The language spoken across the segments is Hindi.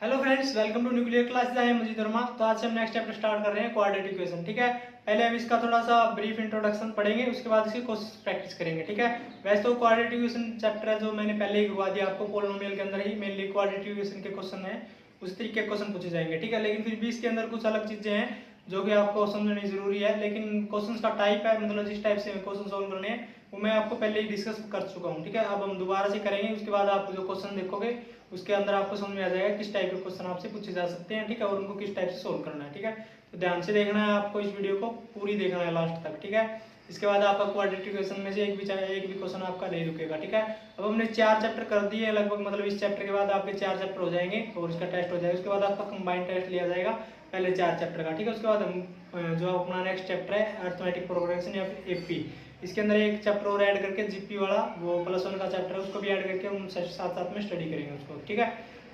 Hello friends, welcome to nuclear classes. I am Majid Verma. तो आज से हम नेक्स्ट चैप्टर स्टार्ट कर रहे हैं, क्वाड्रेटिक इक्वेशन। ठीक है, पहले हम इसका थोड़ा सा ब्रीफ इंट्रोडक्शन पढ़ेंगे, उसके बाद इसकी कोशिश प्रैक्टिस करेंगे। ठीक है, वैसे तो क्वाड्रेटिक इक्वेशन चैप्टर है जो मैंने पहले ही करवा दिया आपको। पोलिनोमियल के अंदर ही मेनली क्वाड्रेटिक इक्वेशन के क्वेश्चन है, उस तरीके के क्वेश्चन पूछे जाएंगे। ठीक है, लेकिन फिर भी इसके अंदर कुछ अलग चीजें हैं जो कि आपको समझनी जरूरी है। लेकिन क्वेश्चन का टाइप है, मतलब जिस टाइप से क्वेश्चन सोल्व करने हैं वो मैं आपको पहले ही डिस्कस कर चुका हूँ। ठीक है, अब हम दोबारा से करेंगे, उसके बाद आप जो क्वेश्चन देखोगे उसके अंदर आपको समझ में आ जाएगा किस टाइप के क्वेश्चन आपसे पूछे जा सकते हैं। ठीक है, और उनको किस टाइप से सोल्व करना है। ठीक है, तो ध्यान से देखना है आपको, इस वीडियो को पूरी देखना है लास्ट तक। ठीक है, इसके बाद आपका क्वाड्रेटिक इक्वेशन में से एक भी क्वेश्चन आपका नहीं रुकेगा। ठीक है, अब हमने 4 चैप्टर कर दिए लगभग, मतलब इस चैप्टर के बाद आपके 4 चैप्टर हो जाएंगे और इसका टेस्ट हो जाएगा। उसके बाद आपका कंबाइंड टेस्ट लिया जाएगा पहले 4 चैप्टर का। ठीक है, उसके बाद हम जो अपना नेक्स्ट चैप्टर है अरिथमेटिक प्रोग्रेशन या फिर एपी, इसके अंदर एक चैप्टर और ऐड करके जीपी वाला वो +1 का चैप्टर है, उसको भी ऐड करके हम साथ साथ में स्टडी करेंगे उसको। ठीक है,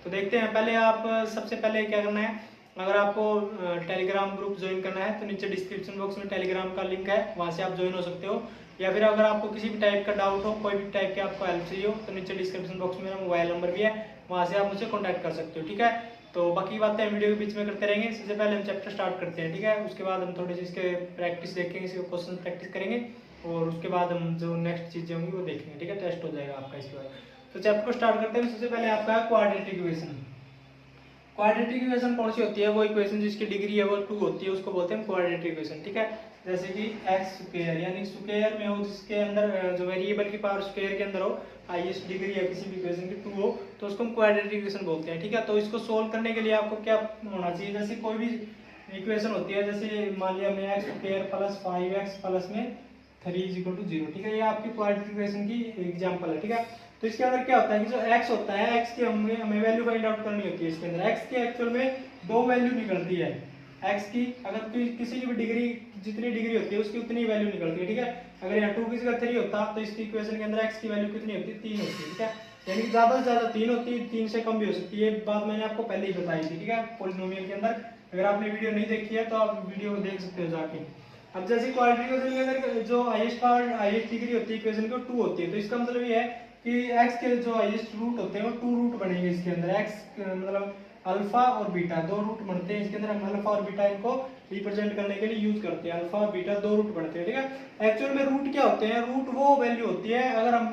तो देखते हैं। पहले आप सबसे पहले क्या करना है, अगर आपको टेलीग्राम ग्रुप ज्वाइन करना है तो नीचे डिस्क्रिप्शन बॉक्स में टेलीग्राम का लिंक है, वहां से आप ज्वाइन हो सकते हो। या फिर अगर आपको किसी भी टाइप का डाउट हो, कोई भी टाइप की आपको हेल्प चाहिए हो, तो नीचे डिस्क्रिप्शन बॉक्स में मेरा मोबाइल नंबर भी है, वहां से आप मुझसे कॉन्टैक्ट कर सकते हो। ठीक है, तो बाकी बातें वीडियो के बीच में करते रहेंगे। सबसे पहले हम चैप्टर स्टार्ट करते हैं। ठीक है, उसके बाद हम थोड़ी सी इसके प्रैक्टिस देखेंगे, इसके क्वेश्चन प्रैक्टिस करेंगे और उसके बाद हम जो नेक्स्ट चीजें होंगी वो देखेंगे। ठीक है, टेस्ट हो जाएगा आपका इसके बाद। तो चैप्टर को स्टार्ट करते हैं। सबसे पहले आपका क्वाड्रेटिक इक्वेशन। क्वाड्रेटिक इक्वेशन कौन सी होती है? वो इक्वेशन जिसकी डिग्री है वो 2 होती है, उसको बोलते हैं क्वाड्रेटिक इक्वेशन। ठीक है, जैसे कि एक्स स्क्वायर, यानी स्क्वायर में हो जिसके अंदर जो वेरिएबल की पावर स्क्वायर के अंदर हो, हाईएस्ट डिग्री है किसी भी इक्वेशन की 2 हो, तो उसको हम क्वाड्रेटिक इक्वेशन बोलते हैं। ठीक है, तो इसको सोल्व करने के लिए आपको क्या होना चाहिए, जैसे कोई भी इक्वेशन होती है, जैसे मान लिया हमने x square plus 5x plus में 3 = 0। ठीक है, ये आपकी क्वाड्रेटिक इक्वेशन की एग्जांपल है। ठीक है, तो इसके अंदर क्या होता है कि जो x होता है, x की हमें वैल्यू फाइंड आउट करनी होती है। इसके अंदर x की एक्चुअल में 2 वैल्यू निकलती है। x की अगर किसी की भी डिग्री, जितनी डिग्री होती है उसकी उतनी वैल्यू निकलती है। ठीक है, अगर यहाँ 2 की जगह 3 होता तो इसकी इक्वेशन के अंदर x की वैल्यू कितनी होती है? 3 होती है। ठीक है, यानी कि ज्यादा से ज्यादा 3 होती है, 3 से कम भी हो सकती है। बात मैंने आपको पहले ही बताई थी। ठीक है, पोलिनोमियल के अंदर अगर आपने वीडियो नहीं देखी है तो आप वीडियो को देख सकते हो जाके। अब जैसे क्वाड्रेटिक इक्वेशन के अंदर जो हाईएस्ट डिग्री होती है इक्वेशन की, वो 2 होती है। तो इसका मतलब ये है कि x के जो हाईएस्ट रूट होते हैं वो 2 रूट बनेंगे इसके अंदर। x मतलब अल्फा और बीटा 2 रूट बनते हैं इसके अंदर। हम अल्फा और बीटा इनको रिप्रेजेंट करने के लिए यूज करते हैं। अल्फा और बीटा 2 रूट बनते हैं। ठीक है, एक्चुअल में रूट क्या होते हैं? रूट वो वैल्यू होती है, अगर हम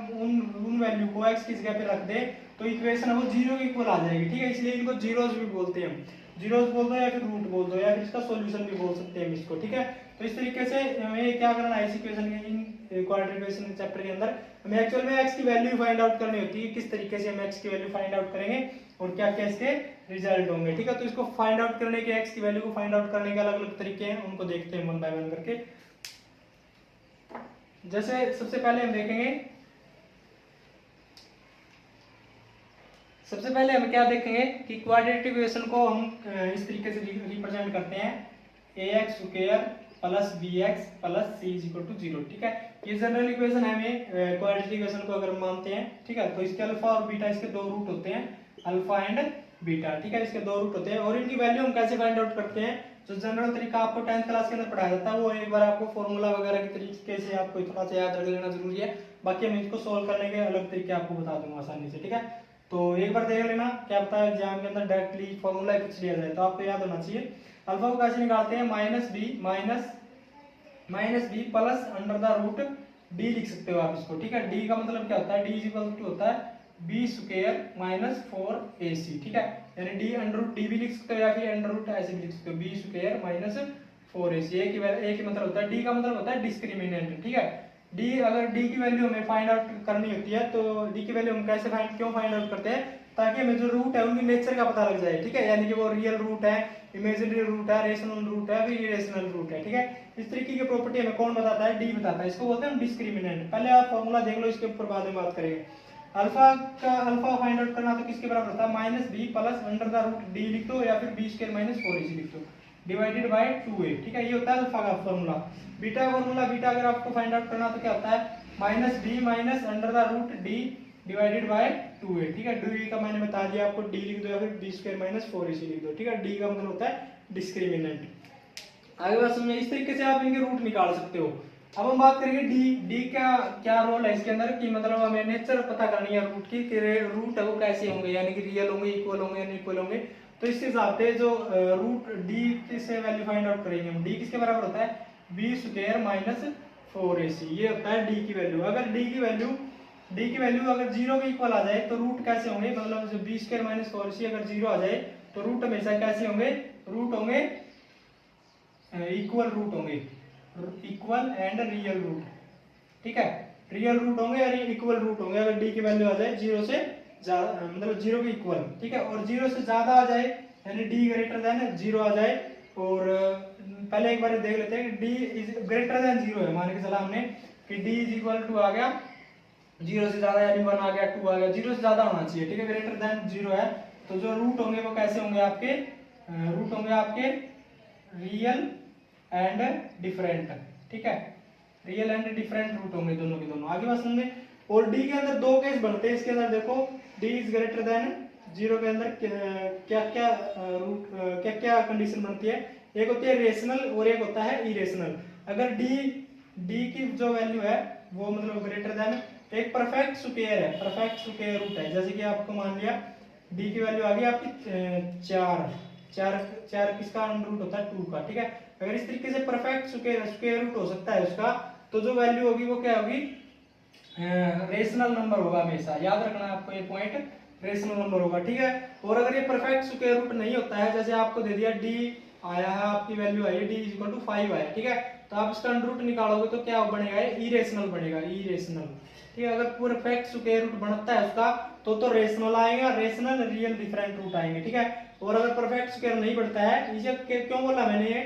उन वैल्यू को x की जगह पे रख दें तो इक्वेशन वो 0 के इक्वल आ जाएगी। ठीक है, इसलिए इनको जीरोस भी बोलते हैं। जीरोस बोल दो या फिर रूट बोल दो या फिर इसका सॉल्यूशन भी बोल सकते हैं इसको। ठीक है, तो इस तरीके से हमें क्या करना है इस इक्वेशन के, इन क्वाड्रेटिक इक्वेशन चैप्टर के अंदर हमें एक्चुअल में x की वैल्यू फाइंड आउट करनी होती है। किस तरीके से हम x की वैल्यू फाइंड आउट करेंगे और क्या क्या इसके रिजल्ट होंगे। ठीक है, तो इसको फाइंड आउट करने के, x की वैल्यू को फाइंड आउट करने के अलग अलग तरीके हैं, उनको देखते हैं वन बाय वन करके। जैसे सबसे पहले हम देखेंगे, सबसे पहले हम क्या देखेंगे कि क्वाड्रेटिक इक्वेशन को हम इस तरीके से रिप्रेजेंट करते हैं, ax square plus bx plus c = 0। ठीक है, ये जनरल इक्वेशन है। हमें क्वाड्रेटिक इक्वेशन को अगर मानते हैं, ठीक है, तो इसके अल्फा और बीटा, इसके 2 रूट होते हैं, अल्फा एंड बीटा। ठीक है, इसके 2 रूट होते हैं और इनकी वैल्यू हम कैसे फाइंड आउट करते हैं? जो जनरल तरीका आपको 10th क्लास के अंदर पढ़ाया जाता है, वो एक बार आपको फॉर्मूला वगैरह के तरीके से आपको थोड़ा सा याद रख लेना जरूरी है। बाकी हम इसको सोल्व करने के अलग तरीके आपको बता दूंगा आसानी से। ठीक है, तो एक बार देख लेना, क्या पता है एग्जाम के अंदर डायरेक्टली फॉर्मूला कुछ लिया जाए, तो आपको याद होना चाहिए। अल्फा को कैसे निकालते हैं? Minus B plus under the root D लिख सकते हो आप इसको। ठीक है, डी का मतलब क्या होता है? डी = होता है बी स्क्वायर माइनस 4ac। ठीक है, यानी डी अंडर रूट डी भी लिख सकते हो या फिर अंडर रूट ऐसे भी लिख सकते हो, बी स्क्वायर माइनस 4ac। एक ही मतलब होता है, डी का मतलब होता है डिस्क्रिमिनेंट। ठीक है, डी अगर डी की वैल्यू हमें फाइंड आउट करनी होती है तो डी की वैल्यू हम कैसे क्यों फाइंड आउट करते हैं? ताकि हमें जो रूट है उनकी नेचर का पता लग जाए। ठीक है, यानी कि वो रियल रूट है, इमेजिनरी रूट है, रेशनल रूट है, फिर इरेशनल रूट है। ठीक है, इस तरीके की प्रॉपर्टी हमें कौन बताता है? डी बताता है। इसको बोलते हैं डिस्क्रिमिनेंट। पहले आप फॉर्मूला देख लो, इसके ऊपर बाद में बात करेंगे। अल्फा फाइंड आउट करना तो किसके बराबर होता है? Minus B plus under the root D लिख दो या फिर बी स्क्वायर माइनस 4ac लिख दो डिवाइडेड बाय 2a। ठीक है, ये होता है अल्फा का फॉर्मूला। बीटा फॉर्मूला, बीटा अगर आपको फाइंड आउट करना तो क्या होता है? Minus B minus under the root D divided by 2a। ठीक है, डी का मैंने बता दिया आपको, डी लिख दो या फिर बी स्क्वायर माइनस 4ac लिख दो। ठीक है, डी का मतलब होता है डिस्क्रिमिनेंट। आगे बात समझिए, इस तरीके से आप इनके रूट निकाल सकते हो। अब हम बात करेंगे डी। डी का क्या रोल है इसके अंदर कि मतलब हमें नेचर पता करनी है रूट की, कि रूट है वो कैसे होंगे, यानी कि रियल होंगे, इक्वल होंगे, अनइक्वल होंगे। तो इसके हिसाब से जो रूट डी किससे वैल्यू फाइंड आउट करेंगे हम, डी किसके बराबर होता है, बी स्क्वायर माइनस 4ac, ये होता है डी की वैल्यू। अगर डी की वैल्यू अगर जीरो के इक्वल आ जाए तो रूट कैसे होंगे, मतलब जो बी स्क्वायर माइनस 4ac अगर जीरो आ जाए तो रूट हमेशा कैसे होंगे, रूट होंगे इक्वल रूट होंगे, इक्वल एंड रियल रूट, ठीक है, रियल रूट होंगे और इक्वल रूट होंगे अगर डी की वैल्यू आ जाए जीरो से ज्यादा, मतलब जीरो के इक्वल, ठीक है। और जीरो से ज्यादा आ जाए यानी डी ग्रेटर देन जीरो आ जाए, और पहले एक बार देख लेते हैं कि D is greater than zero है, मान के चला हमने कि डी इज इक्वल टू आ गया जीरो से ज्यादा, यानी 1 आ गया, 2 आ गया, जीरो से ज्यादा होना चाहिए, ठीक है, ग्रेटर देन जीरो है। तो जो रूट होंगे वो कैसे होंगे आपके, रूट होंगे आपके रियल एंड डिफरेंट, ठीक है, रियल एंड डिफरेंट रूट होंगे दोनों के दोनों। आगे बात सुनिए, और डी के अंदर दो केस बनते हैं इसके अंदर, देखो D is greater than zero के अंदर क्या क्या रूट, क्या क्या कंडीशन बनती है, एक होती है रेशनल और एक होता है इरेशनल। अगर डी की जो वैल्यू है वो मतलब ग्रेटर देन एक परफेक्ट स्क्वायर है, परफेक्ट स्क्वायर रूट है, जैसे कि आपको मान लिया डी की वैल्यू आ गई आपकी 4 किसका अंडर रूट होता है 2 का, ठीक है। अगर इस तरीके से परफेक्ट स्क्वायर रूट हो सकता है उसका, तो जो वैल्यू होगी वो क्या होगी, रेशनल नंबर होगा हमेशा, याद रखना आपको ये पॉइंट, रेशनल नंबर होगा, ठीक है। और अगर ये परफेक्ट स्क्वायर रूट नहीं होता है, जैसे आपको दे दिया डी आया है, आपकी वैल्यू आई है डी इज इक्वल टू 5 आया, ठीक है, तो आप इसका अंडर रूट निकालोगे तो क्या बनेगा, इरेशनल बनेगा, इरेशनल, ठीक है। अगर परफेक्ट स्क्वायर रूट बनता है उसका तो रेशनल आएगा, रेशनल रियल डिफरेंट रूट आएंगे, ठीक है। और अगर परफेक्ट स्क्वायर नहीं बनता है, इसे क्यों बोला मैंने,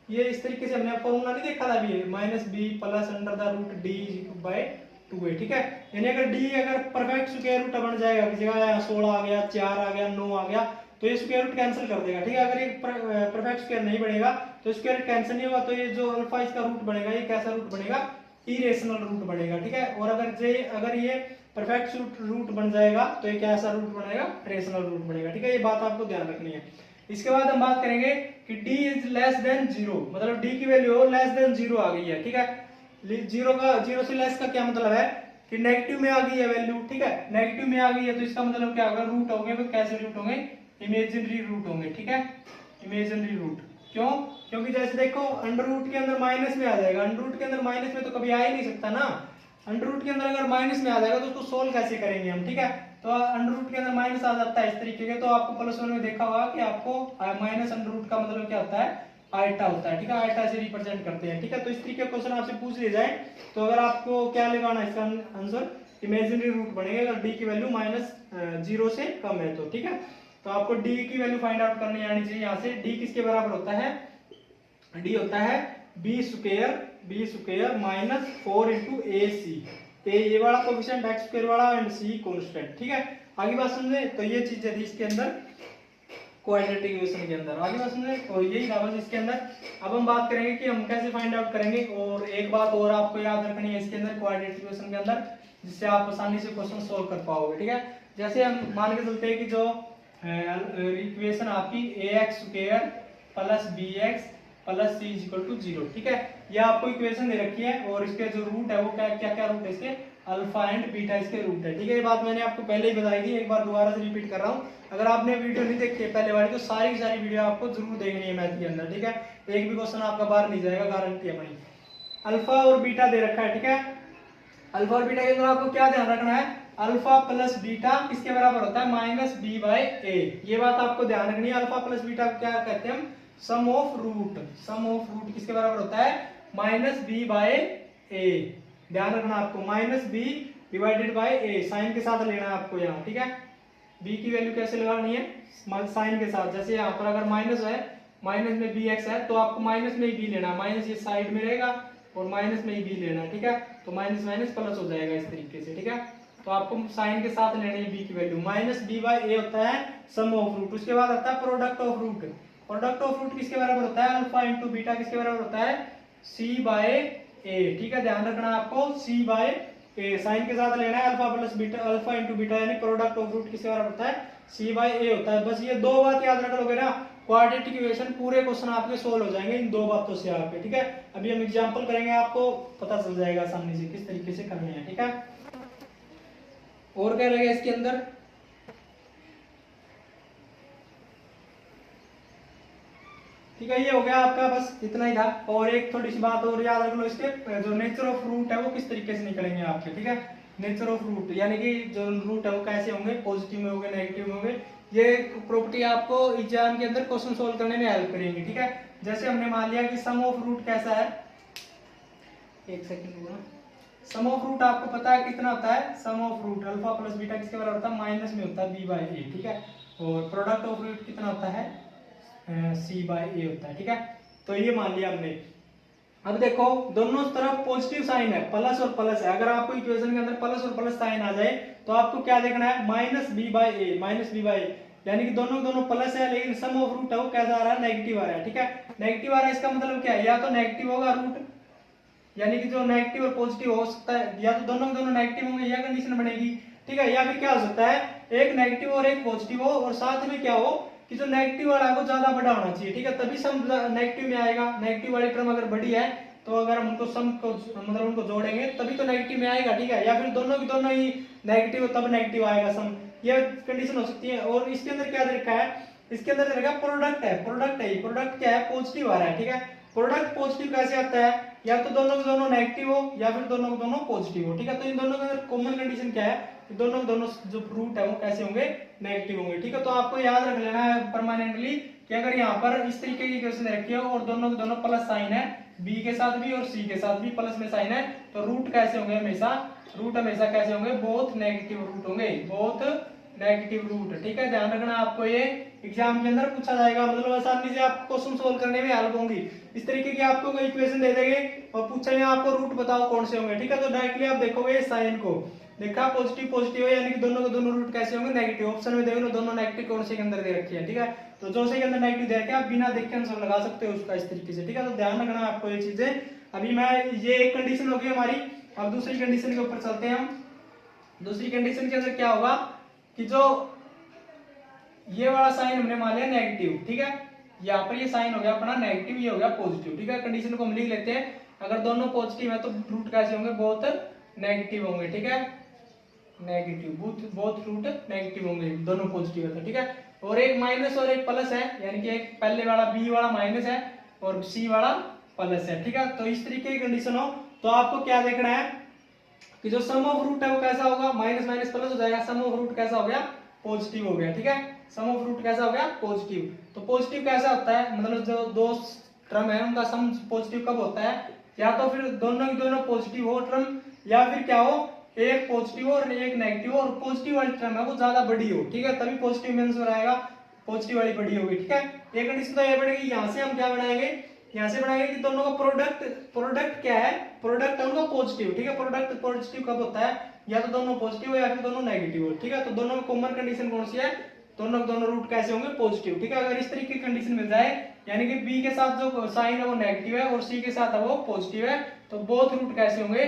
ये इस तरीके से हमने फॉर्मूला नहीं देखा था अभी, minus B plus under the root D by 2 है, ठीक है। यानी अगर डी अगर परफेक्ट स्क्वायर रूट बन जाएगा, किसी जगह 16 आ गया, 4 आ गया, 9 आ गया, तो ये स्क्वायर रूट कैंसिल कर देगा, ठीक है। अगर ये परफेक्ट स्क्वायर नहीं बनेगा तो स्क्वायर रूट कैंसिल नहीं होगा, तो ये जो अल्फा इसका रूट बनेगा ये कैसा रूट बनेगा, इरेशनल रूट बनेगा, ठीक है। और अगर ये परफेक्ट रूट बन जाएगा तो ये कैसा रूट बनेगा, रेशनल रूट बनेगा, ठीक है। ये बात आपको ध्यान रखनी है। इसके बाद हम बात करेंगे कि d is less than zero, मतलब d की वैल्यू लेस देन जीरो आ गई है, ठीक है। जीरो से लेस का क्या मतलब है कि नेगेटिव में आ गई है वैल्यू, ठीक है, नेगेटिव में आ गई है, तो इसका मतलब क्या होगा, रूट होंगे वो कैसे रूट होंगे, इमेजिनरी रूट होंगे, ठीक है, इमेजिनरी रूट। क्यों, क्योंकि जैसे देखो अंडर रूट के अंदर माइनस में आ जाएगा, अंडर रूट के अंदर माइनस में तो कभी आ ही नहीं सकता ना, अंडर रूट के अंदर अगर माइनस में आ जाएगा तो उसको सोल्व कैसे करेंगे हम, ठीक है। तो अंडर रूट के अंदर माइनस आ जाता है इस तरीके के, तो आपको प्लस वन में देखा होगा कि आपको माइनस अंडर रूट का मतलब क्या होता है, आयटा होता है, ठीक है, आयटा से रिप्रेजेंट करते हैं, ठीक है। तो इस तरीके का क्वेश्चन आपसे पूछ लिया जाए तो अगर आपको क्या लगाना है इसका आंसर, इमेजिनरी रूट बनेगा अगर डी की वैल्यू माइनस जीरो से कम है तो, ठीक है। तो आपको डी की वैल्यू फाइंड आउट करनी आनी चाहिए। यहाँ से डी किसके बराबर होता है, डी होता है बी स्क्वायर माइनस 4 इंटू ए सी, ये वाला कोफिशिएंट एक्स स्क्वायर वाला एंड सी कांस्टेंट, ठीक है। आगे बात समझे, तो ये चीजें थी इसके अंदर क्वाड्रेटिक इक्वेशन के अंदर, आगे बात समझे, और यही था बस इसके अंदर। अब हम बात करेंगे कि हम कैसे फाइंड आउट करेंगे, और एक बात और आपको याद रखनी है इसके अंदर क्वाड्रेटिक इक्वेशन के अंदर, जिससे आप आसानी से क्वेश्चन सोल्व कर पाओगे, ठीक है। जैसे हम मान के चलते हैं कि जो इक्वेशन आपकी ax square plus bx plus c is equal to 0, ठीक है, ये आपको इक्वेशन दे रखी है, और इसके जो रूट है वो क्या क्या रूट है इसके, अल्फा एंड बीटा इसके रूट है, ठीक है। ये बात मैंने आपको पहले ही बताई थी, एक बार दोबारा से रिपीट कर रहा हूँ। अगर आपने वीडियो नहीं देखी है पहले वाली तो सारी की सारी वीडियो आपको जरूर देखनी है मैथ के अंदर, ठीक है, एक भी क्वेश्चन आपका बाहर नहीं जाएगा, गारंटी है भाई। अल्फा और बीटा दे रखा है, ठीक है, अल्फा और बीटा के अंदर आपको क्या ध्यान रखना है, अल्फा प्लस बीटा किसके बराबर होता है, माइनस बी बाय ए, ये बात आपको ध्यान रखनी है। अल्फा प्लस बीटा को क्या कहते हैं हम, सम ऑफ रूट किसके बराबर होता है, माइनस बी बाय ए, ध्यान रखना आपको, minus B divided by A, sign के साथ लेना है आपको यहाँ, ठीक है। बी की वैल्यू कैसे लगानी है, साइन के साथ, जैसे यहाँ पर अगर माइनस है, माइनस में बी एक्स है तो आपको माइनस में ही बी लेना, माइनस ये साइड में रहेगा और माइनस में ही बी लेना, ठीक है, तो माइनस माइनस प्लस हो जाएगा इस तरीके से, ठीक है। तो आपको साइन के साथ लेनी है बी की value, minus B by A होता है सम ऑफ रूट, उसके बाद आता है product of root, product of root किसके बराबर होता है, अल्फा इंटू बीटा किसके बराबर होता है, सी बाय ए, ठीक है, ध्यान रखना आपको, सी बाय ए, साइन के साथ लेना है, alpha plus beta, alpha into beta यानी प्रोडक्ट ऑफ रूट किसके बराबर होता है, सी बाई ए होता है। बस ये दो बात याद रख लोगे ना, क्वाड्रेटिक इक्वेशन पूरे क्वेश्चन आपके सोल्व हो जाएंगे इन दो बातों से आपके, ठीक है। अभी हम एग्जांपल करेंगे, आपको पता चल जाएगा सामने से किस तरीके से करने हैं, ठीक है। और क्या रहेगा इसके अंदर, ठीक है। ये हो गया आपका, बस इतना ही था। और एक थोड़ी सी बात और याद रख लो, इसके जो नेचर ऑफ रूट है वो किस तरीके से निकलेंगे आपके, ठीक है। नेचर ऑफ रूट यानी कि जो रूट है वो कैसे होंगे, पॉजिटिव में होंगे, नेगेटिव में होंगे। ये प्रॉपर्टी आपको एग्जाम के अंदर क्वेश्चन सोल्व करने में हेल्प करेंगे, ठीक है। जैसे हमने मान लिया कि सम ऑफ रूट कैसा है, एक सेकंड होगा। सम ऑफ रूट आपको पता है कितना होता है, sum of root alpha plus beta किसके बराबर होता है, माइनस में होता है बी बाई ए, ठीक है। और प्रोडक्ट ऑफ रूट कितना होता है, सी बाई ए होता है, ठीक है। तो ये मान लिया हमने। अब देखो दोनों तरफ पॉजिटिव साइन है, प्लस और प्लस है। अगर आपको इक्वेशन के अंदर प्लस और प्लस साइन आ जाए तो आपको क्या देखना है, minus B by A, minus B by, यानी कि दोनों दोनों प्लस है लेकिन सम ऑफ रूट है वो कैसा आ रहा है, नेगेटिव आ रहा है, ठीक है। नेगेटिव आ रहा है इसका मतलब क्या है, या तो नेगेटिव होगा रूट, यानी कि जो नेगेटिव और पॉजिटिव हो सकता है, या तो दोनों दोनों नेगेटिव होंगे, यह कंडीशन बनेगी, ठीक है। या फिर क्या हो सकता है, एक नेगेटिव और एक पॉजिटिव हो, और साथ में क्या हो कि जो नेगेटिव वाला है वो ज्यादा बड़ा होना चाहिए, ठीक है, तभी सम नेगेटिव में आएगा। नेगेटिव वाली टर्म अगर बड़ी है तो अगर हम उनको सम को मतलब उनको जोड़ेंगे तभी तो नेगेटिव में आएगा, ठीक है। या फिर दोनों की दोनों ही नेगेटिव तब नेगेटिव आएगा सम, ये कंडीशन हो सकती है। और इसके अंदर क्या दे रखा है, इसके अंदर दे रखा है प्रोडक्ट है, प्रोडक्ट है, प्रोडक्ट क्या है, पॉजिटिव आ रहा है, ठीक है। प्रोडक्ट पॉजिटिव कैसे आता है, या तो दोनों के दोनों नेगेटिव हो या फिर दोनों के दोनों पॉजिटिव हो, ठीक है। तो इन दोनों के अंदर कॉमन कंडीशन क्या है, दोनों दोनों जो रूट है वो कैसे होंगे, नेगेटिव होंगे, ठीक है। तो आपको याद रख लेना है परमानेंटली कि अगर यहाँ पर इस तरीके की इक्वेशन रखी है और दोनों के दोनों प्लस साइन है, बी के साथ भी और सी के साथ भी प्लस में साइन है, तो रूट कैसे होंगे हमेशा, रूट हमेशा कैसे होंगे, बोथ नेगेटिव रूट होंगे, बोथ नेगेटिव रूट, ठीक है। ध्यान रखना, आपको ये एग्जाम के अंदर पूछा जाएगा, मतलब आसानी से आप क्वेश्चन सोल्व करने में हेल्प होंगी। इस तरीके की आपको कोई इक्वेशन दे देंगे और पूछेंगे आपको रूट बताओ कौन से होंगे, ठीक है। तो डायरेक्टली आप देखोगे साइन को, देखा पॉजिटिव पॉजिटिव है, यानी कि दोनों के दोनों रूट कैसे होंगे, नेगेटिव। ऑप्शन में देख लो दोनों नेगेटिव कौन से के अंदर दे रखी है, ठीक है। तो जो से के अंदर नेगेटिव दे रखे आप बिना देख के आंसर लगा सकते हो उसका इस तरीके से, ठीक है। तो ध्यान रखना आपको ये चीजें। अभी मैं ये एक कंडीशन होगी हमारी, अब दूसरी कंडीशन के ऊपर चलते हैं हम। दूसरी कंडीशन के अंदर क्या होगा कि जो ये वाला साइन हमने मान लिया नेगेटिव, ठीक है। यहाँ पर ये साइन हो गया अपना नेगेटिव, ये हो गया पॉजिटिव, ठीक है। कंडीशन को हम लिख लेते हैं, अगर दोनों पॉजिटिव है तो रूट कैसे होंगे, बोथ नेगेटिव होंगे, ठीक है। नेगेटिव, बोथ रूट नेगेटिव होंगे, दोनों पॉजिटिव है तो, ठीक है। और एक माइनस और एक प्लस है, यानी कि एक पहले वाला बी वाला माइनस है और सी वाला प्लस है, ठीक है। तो इस तरीके की कंडीशन हो तो आपको क्या देखना है कि जो सम ऑफ रूट है वो कैसा होगा, माइनस माइनस प्लस हो जाएगा, सम ऑफ रूट कैसा हो गया, पॉजिटिव हो गया, ठीक है। सम ऑफ रूट कैसा हो गया, पॉजिटिव। तो पॉजिटिव कैसा होता है, मतलब जो दो टर्म है उनका सम पॉजिटिव कब होता है, या तो फिर दोनों की दोनों पॉजिटिव हो टर्म, या फिर क्या हो एक पॉजिटिव और एक नेगेटिव और पॉजिटिव वाली टर्म है वो ज्यादा बड़ी हो, ठीक है, तभी पॉजिटिव में आंसर आएगा, पॉजिटिव वाली बड़ी होगी, ठीक है। ये कंडीशन तो ये बढ़ेगी। यहाँ से हम क्या बनाएंगे, यहाँ से बनाएंगे कि दोनों का प्रोडक्ट क्या है, प्रोडक्ट है उनका पॉजिटिव, ठीक है। प्रोडक्ट पॉजिटिव कब होता है, या तो दोनों पॉजिटिव हो या फिर दोनों नेगेटिव हो, ठीक है। तो दोनों में कॉमन कंडीशन कौन सी है, दोनों दोनों रूट कैसे होंगे, पॉजिटिव, ठीक है। अगर इस तरीके की कंडीशन मिल जाए, यानी कि बी के साथ जो साइन है वो नेगेटिव है और सी के साथ है वो पॉजिटिव है, तो बोथ रूट कैसे होंगे,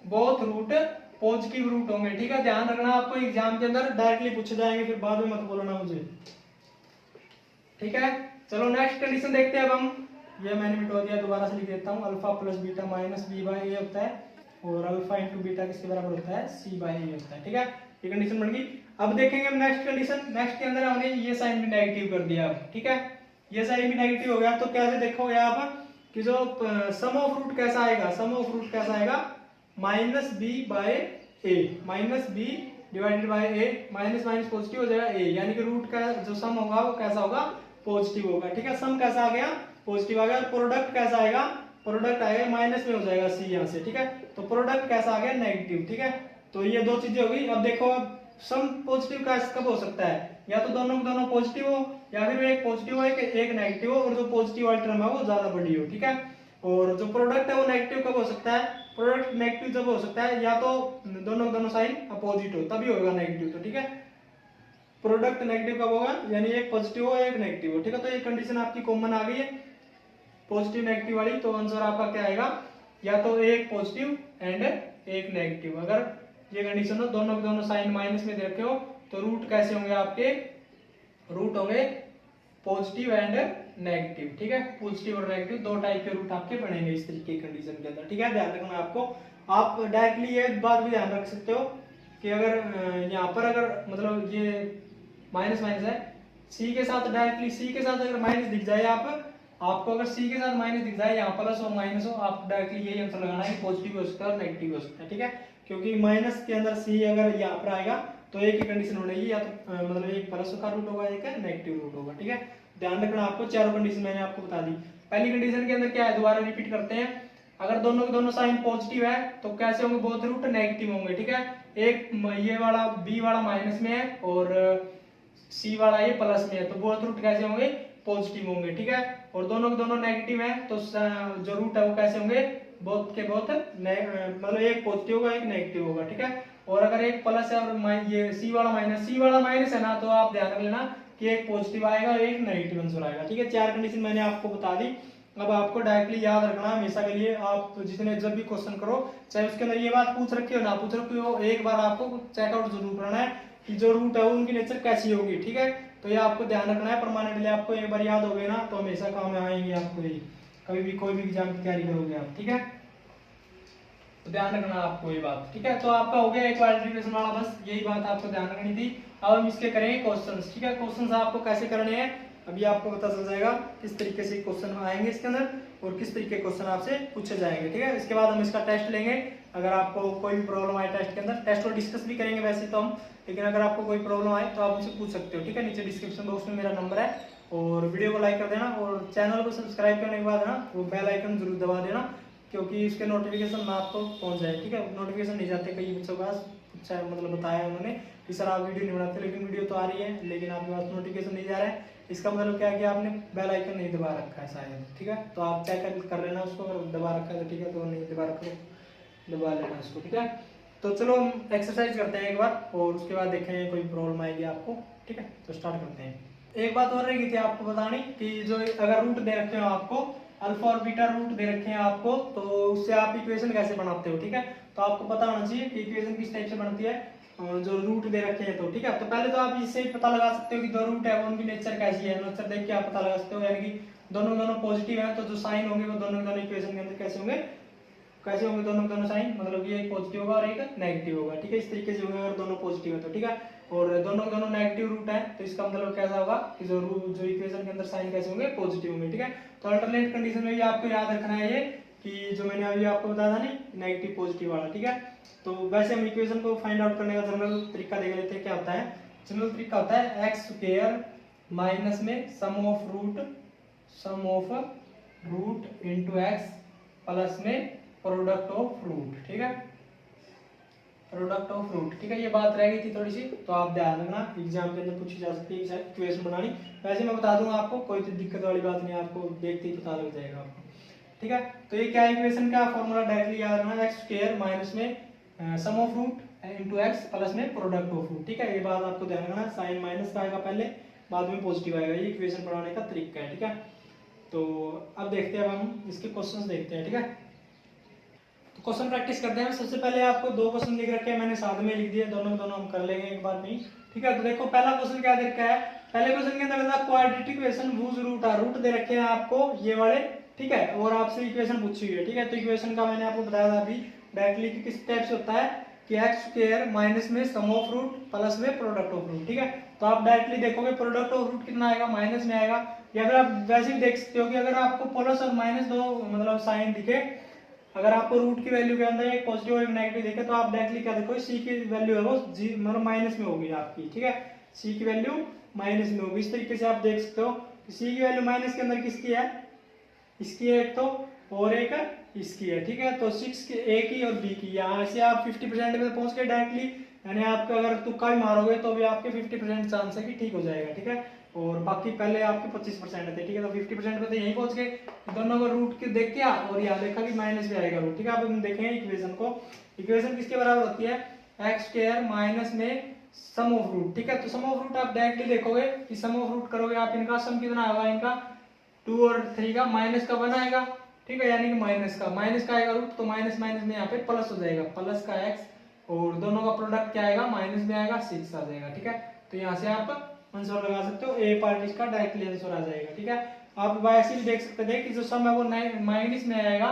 बोथ रूट पॉजिटिव रूट होंगे, ठीक है। ध्यान रखना, आपको एग्जाम के अंदर डायरेक्टली पूछे जाएंगे, फिर बाद में मत बोलना मुझे, ठीक है। चलो नेक्स्ट कंडीशन देखते हैं अब हम। ये मैंने मिटवा दिया, दोबारा से लिख देता हूँ, alpha plus beta minus B by a होता है, और अल्फा इंटू बीटा किसके बराबर होता है, सी बाई ए होता है, ठीक है। ये कंडीशन बन गई। अब देखेंगे हम नेक्स्ट कंडीशन। नेक्स्ट के अंदर हमने ये साइन भी नेगेटिव कर दिया अब, ठीक है। ये साइन भी नेगेटिव हो गया, तो कैसे देखोगे आप कि जो सम ऑफ रूट कैसा आएगा, सम ऑफ रूट कैसा आएगा, minus B by A, minus B divided by A, minus minus positive हो जाएगा ए, यानी कि रूट का जो सम होगा वो कैसा होगा, पॉजिटिव होगा, ठीक है। सम कैसा आ गया, पॉजिटिव आ गया। प्रोडक्ट कैसा आएगा, प्रोडक्ट आएगा माइनस में हो जाएगा सी यहाँ से, ठीक है। तो प्रोडक्ट कैसा आ गया, नेगेटिव, ठीक है। तो ये दो चीजें होगी। अब देखो, अब सम पॉजिटिव का कब हो सकता है, या तो दोनों दोनों पॉजिटिव हो, या फिर एक पॉजिटिव हो एक नेगेटिव हो, और जो पॉजिटिव वाली टर्म है वो ज्यादा बड़ी हो, ठीक है। और जो प्रोडक्ट है वो नेगेटिव कब हो सकता है, प्रोडक्ट नेगेटिव जब हो सकता है या तो दोनों दोनों साइन अपोजिट हो तभी होगा नेगेटिव, तो ठीक है। प्रोडक्ट नेगेटिव कब होगा, यानी एक पॉजिटिव हो एक नेगेटिव हो, ठीक है। तो ये कंडीशन आपकी कॉमन आ गई है, पॉजिटिव नेगेटिव वाली। तो आंसर आपका क्या आएगा, या तो एक पॉजिटिव एंड एक नेगेटिव। अगर ये कंडीशन हो, दोनों के दोनों साइन माइनस में दे रखे हो, तो रूट कैसे होंगे आपके, रूट होंगे पॉजिटिव एंड नेगेटिव, ठीक है, पॉजिटिव और नेगेटिव दो टाइप के रूट आपके बनेंगे इस तरीके की कंडीशन के अंदर, ठीक है, ध्यान रखना आपको। आप डायरेक्टली ये बात भी ध्यान रख सकते हो कि अगर यहाँ पर अगर मतलब ये माइनस माइनस है, सी के साथ डायरेक्टली सी के साथ अगर माइनस दिख जाए आपको अगर सी के साथ माइनस दिख जाए, यहाँ प्लस हो माइनस हो, आप डायरेक्टली यही आंसर लगाना है कि पॉजिटिव हो सकता है और नेगेटिव हो सकता है, ठीक है, क्योंकि माइनस के अंदर सी अगर यहाँ पर आएगा तो एक ही कंडीशन होगी, या तो मतलब एक प्लस का रूट होगा, एक नेगेटिव रूट होगा, ठीक है, ध्यान रखना आपको। चारों कंडीशन मैंने आपको बता दी। पहली कंडीशन के अंदर क्या है, दोबारा रिपीट करते हैं, अगर दोनों के दोनों साइन पॉजिटिव है तो कैसे होंगे, बोथ रूट नेगेटिव होंगे, ठीक है, एक ये वाला बी वाला माइनस में है और सी वाला ये प्लस में है, तो बोथ रूट कैसे होंगे, पॉजिटिव होंगे, ठीक है, और दोनों के दोनों नेगेटिव है तो जो रूट है वो कैसे होंगे, बोथ के बोथ मतलब एक पॉजिटिव होगा एक नेगेटिव होगा, ठीक है, और अगर एक प्लस है और ये सी वाला माइनस है ना, तो आप ध्यान रख लेना कि एक पॉजिटिव आएगा एक नेगेटिव आंसर आएगा, ठीक है, चार कंडीशन मैंने आपको बता दी। अब आपको डायरेक्टली याद रखना हमेशा के लिए, आप जितने जब भी क्वेश्चन करो, चाहे उसके अंदर ये बात पूछ रखी हो ना पूछ रखी हो, एक बार आपको चेकआउट जरूर करना है कि जो रूट है वो उनकी नेचर कैसी होगी, ठीक है, तो ये आपको ध्यान रखना है परमानेंटली। आपको एक बार याद हो गए ना तो हमेशा काम में आएंगे आपको, यही कभी भी कोई भी एग्जाम की तैयारी करोगे आप, ठीक है, तो ध्यान रखना आपको ये बात, ठीक है, तो आपका हो गया एक क्वाड्रेटिक वाला, बस यही बात आपको ध्यान रखनी थी। अब हम इसके करेंगे क्वेश्चंस, ठीक है, क्वेश्चंस आपको कैसे करने हैं अभी आपको पता चल जाएगा, किस तरीके से क्वेश्चन आएंगे इसके अंदर और किस तरीके के क्वेश्चन आपसे पूछे जाएंगे, ठीक है, इसके बाद हम इसका टेस्ट लेंगे। अगर आपको कोई भी प्रॉब्लम आए टेस्ट के अंदर, टेस्ट को डिस्कस भी करेंगे वैसे तो हम, लेकिन अगर आपको कोई प्रॉब्लम आए तो आप मुझसे पूछ सकते हो, ठीक है, नीचे डिस्क्रिप्शन बॉक्स में मेरा नंबर है, और वीडियो को लाइक कर देना और चैनल को सब्सक्राइब करने के बाद ना वो बेल आइकन जरूर दबा देना, क्योंकि इसके नोटिफिकेशन ना आपको पहुंच जाए, ठीक है, नोटिफिकेशन नहीं जाते कई बच्चों के पास, अच्छा मतलब बताया उन्होंने कि सर आप वीडियो नहीं बनाते, लेकिन वीडियो तो आ रही है लेकिन आपके पास नोटिफिकेशन नहीं जा रहा है, इसका मतलब क्या है कि आपने बेल आइकन नहीं दबा रखा है शायद, ठीक है, तो आप चेक कर लेना उसको, अगर दबा रखा है तो ठीक है, तो नहीं दबा रखा दबा लेना उसको, ठीक है, तो चलो हम एक्सरसाइज करते हैं एक बार और उसके बाद देखेंगे कोई प्रॉब्लम आएगी आपको, ठीक है, तो स्टार्ट करते हैं। एक बात और रही थी आपको बतानी कि जो अगर रूट दे रखे हो आपको, अल्फा और बीटा रूट दे रखे हैं आपको, तो उससे आप इक्वेशन कैसे बनाते हो, ठीक है, तो आपको पता होना चाहिए कि इक्वेशन किस टाइप से बनती है, जो रूट दे रखे हैं तो, ठीक है, तो पहले तो आप इससे पता लगा सकते हो कि दो रूट है वो उनकी नेचर कैसी है, नेचर देख के आप पता लगा सकते हो, यानी कि दोनों पॉजिटिव है तो जो साइन होंगे वो दोनों इक्वेशन के अंदर कैसे होंगे दोनों साइन, मतलब ये एक पॉजिटिव होगा और एक नेगेटिव होगा, ठीक है, इस तरीके से होंगे अगर दोनों पॉजिटिव है तो, ठीक है, और दोनों नेगेटिव रूट है तो इसका मतलब कैसा होगा कि जो इक्वेशन के अंदर साइन कैसे होंगे, पॉजिटिव होंगे, ठीक है, तो अल्टरनेट कंडीशन में भी आपको याद रखना है ये कि जो मैंने अभी आपको बताया था नहीं नेगेटिव पॉजिटिव वाला, ठीक है, तो वैसे हम इक्वेशन को फाइंड आउट करने का जनरल तरीका देख लेते हैं, क्या होता है, जनरल तरीका होता है एक्स स्क्वायर माइनस में sum of root into x plus में प्रोडक्ट ऑफ रूट, ठीक है, प्रोडक्ट ऑफ रूट, ठीक है, ये बात रह गई थी थोड़ी सी, तो आप ध्यान रखना एग्जाम के अंदर पूछी जा सकती है इक्वेशन बनानी, वैसे मैं बता दूंगा आपको, कोई तो दिक्कत वाली बात नहीं, आपको देखते ही पता लग जाएगा आपको, ठीक है, तो ये क्या इक्वेशन का फॉर्मूला डायरेक्टली याद रखना, एक्स स्क्वायर माइनस में sum of root into x plus में प्रोडक्ट ऑफ रूट, ठीक है, ये बात आपको ध्यान रखना, साइन माइनस का आएगा पहले बाद में पॉजिटिव आएगा, ये इक्वेशन बनाने का तरीका है, ठीक है, तो अब देखते हैं, अब हम इसके क्वेश्चंस देखते हैं, ठीक है, तो क्वेश्चन प्रैक्टिस करते हैं। सबसे पहले आपको दो क्वेश्चन लिख रखे हैं, मैंने साथ में लिख दिए, दोनों हम कर लेंगे एक बार में, ठीक है, तो देखो पहला क्वेश्चन क्या दे रखा है, पहले क्वेश्चन के अंदर क्वाड्रेटिक इक्वेशन वूज रूट दे रखे हैं आपको ये वाले, ठीक है, और आपसे इक्वेशन पूछी हुई है, ठीक है, तो इक्वेशन का मैंने आपको बताया था अभी डायरेक्टली कि किस टाइप से होता है कि एक्स स्क्वायर माइनस में सम ऑफ रूट प्लस में प्रोडक्ट ऑफ रूट, ठीक है, तो आप डायरेक्टली देखोगे प्रोडक्ट ऑफ रूट कितना आएगा, माइनस में आएगा, या फिर आप वैसे भी देख सकते हो कि अगर आपको प्लस और माइनस दो मतलब साइन दिखे, अगर आपको रूट की वैल्यू के अंदर एक पॉजिटिव और एक नेगेटिव दिखे, तो आप डायरेक्टली क्या देखो सी की वैल्यू है वो मतलब माइनस में होगी आपकी, ठीक है, सी की वैल्यू माइनस में होगी, इस तरीके से आप देख सकते हो कि सी की वैल्यू माइनस के अंदर किसकी है, इसकी है एक तो और एक इसकी है, ठीक है, तो 6 की ए की और बी की, यहाँ से आप 50% में पहुंच गए डायरेक्टली, यानी आपका अगर तुक्का भी मारोगे तो भी आपके 50% चांस है कि ठीक हो जाएगा, ठीक है, और बाकी पहले आपके 25% थे, ठीक है, तो 50% पे तो यही पहुंच गए, दोनों को रूट के देख के और यहाँ देखा कि माइनस में आएगा रूट, ठीक है, अब हम देखेंगे इक्वेशन को, इक्वेशन किसके बराबर होती है, एक्स स्क्वायर माइनस में सम ऑफ रूट, ठीक है, तो सम ऑफ रूट आप डायरेक्टली देखोगे कि सम ऑफ रूट करोगे आप, इनका सम कितना होगा, इनका 2 और 3 का माइनस का बना आएगा, ठीक है, यानी कि माइनस का आएगा रूट, तो माइनस माइनस में यहाँ पे प्लस हो जाएगा, प्लस का एक्स और दोनों का प्रोडक्ट क्या आएगा, माइनस में आएगा 6 आ जाएगा, ठीक है, तो यहाँ से आप आंसर लगा सकते हो, ए पार्ट इसका डायरेक्टली आंसर आ जाएगा। ठीक है, आप वैसे भी देख सकते थे कि जो सम है वो माइनस में आएगा।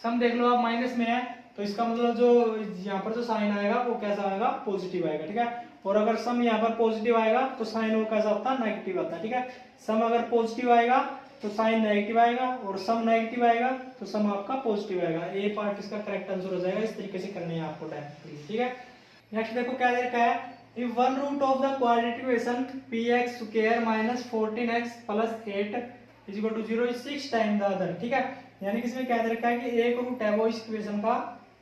सम देख लो आप माइनस में है तो इसका मतलब जो यहाँ पर जो साइन आएगा वो कैसा आएगा, पॉजिटिव आएगा। ठीक है, और अगर सम यहाँ पर पॉजिटिव आएगा तो साइन वो कैसा होता है, नेगेटिव आता है। ठीक है, सम अगर पॉजिटिव आएगा तो साइन नेगेटिव आएगा, और सम नेगेटिव आएगा तो सम आपका पॉजिटिव आएगा। ए पार्ट इसका करेक्ट आंसर हो जाएगा। इस तरीके से करनी है आपको डायरेक्टली। ठीक है, नेक्स्ट देखो क्या दे रखा है, if one root of the quadratic equation px square minus 14x plus 8 is equal to 0 is 6 times the other। ठीक है, यानी कि इसमें क्या दे रखा है कि एक रूट है वो इस इक्वेशन का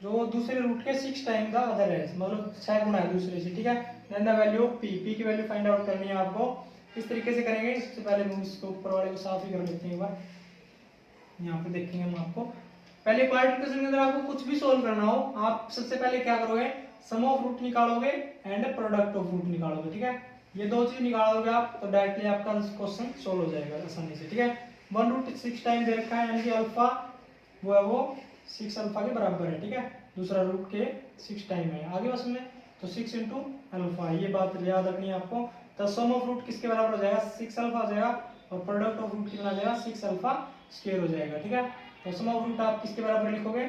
जो दूसरे रूट के 6 टाइम द अदर है, मतलब 6 गुना है दूसरे से। ठीक है, then the value of p की वैल्यू फाइंड आउट करनी है आपको। इस तरीके से करेंगे। इससे पहले हम इसको ऊपर वाले को साफ ही कर लेते हैं एक बार। यहाँ पे देखेंगे हम आपको, पहले क्वाड्रेटिक इक्वेशन के अंदर आपको कुछ भी सोल्व करना हो, आप सबसे पहले क्या करोगे, सम ऑफ रूट निकालोगे एंड प्रोडक्ट ऑफ रूट निकालोगे। ठीक है, ये दो चीज निकालोगे आप तो डायरेक्टली आपका क्वेश्चन सोल्व हो जाएगा आसानी से। ठीक है, 1√6 टाइम दे रखा है, यानी कि अल्फा वो है वो 6 अल्फा के बराबर है। ठीक है, दूसरा रूट के 6 टाइम है। आगे बस में तो 6 इंटू अल्फा, ये बात याद रखनी है आपको। तो सम ऑफ रूट किसके बराबर हो जाएगा, 6 अल्फा हो जाएगा, और प्रोडक्ट ऑफ रूट कितना आ जाएगा, 6 अल्फा स्क्वायर हो जाएगा। ठीक है, तो सम ऑफ रूट आप किसके बराबर लिखोगे,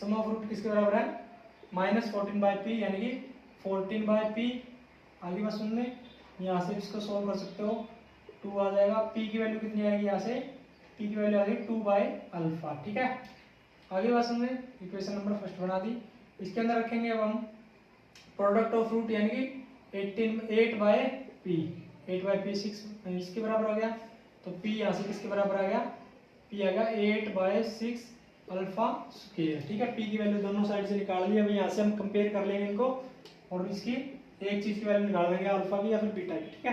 सम ऑफ रूट किसके बराबर है, -14/p, यानी कि 14/p। आगे बात सुन लें, यहाँ से इसको सॉल्व कर सकते हो, 2 आ जाएगा। p की वैल्यू कितनी आएगी, यहाँ से p की वैल्यू आ जाएगी 2/अल्फा। ठीक है, आगे बात सुन लें, इक्वेशन नंबर फर्स्ट बना दी। इसके अंदर रखेंगे अब हम प्रोडक्ट ऑफ रूट, यानी कि 8/p, 8/p 6 इसके बराबर हो गया। तो p यहाँ से किसके बराबर आ गया, p आ गया 8/6 अल्फा स्क्वायर। ठीक है, p की वैल्यू दोनों साइड से निकाल ली। अभी यहाँ से हम कंपेयर कर लेंगे इनको, और इसकी एक चीज की वैल्यू निकाल लेंगे, अल्फा की या फिर बीटा की। ठीक है,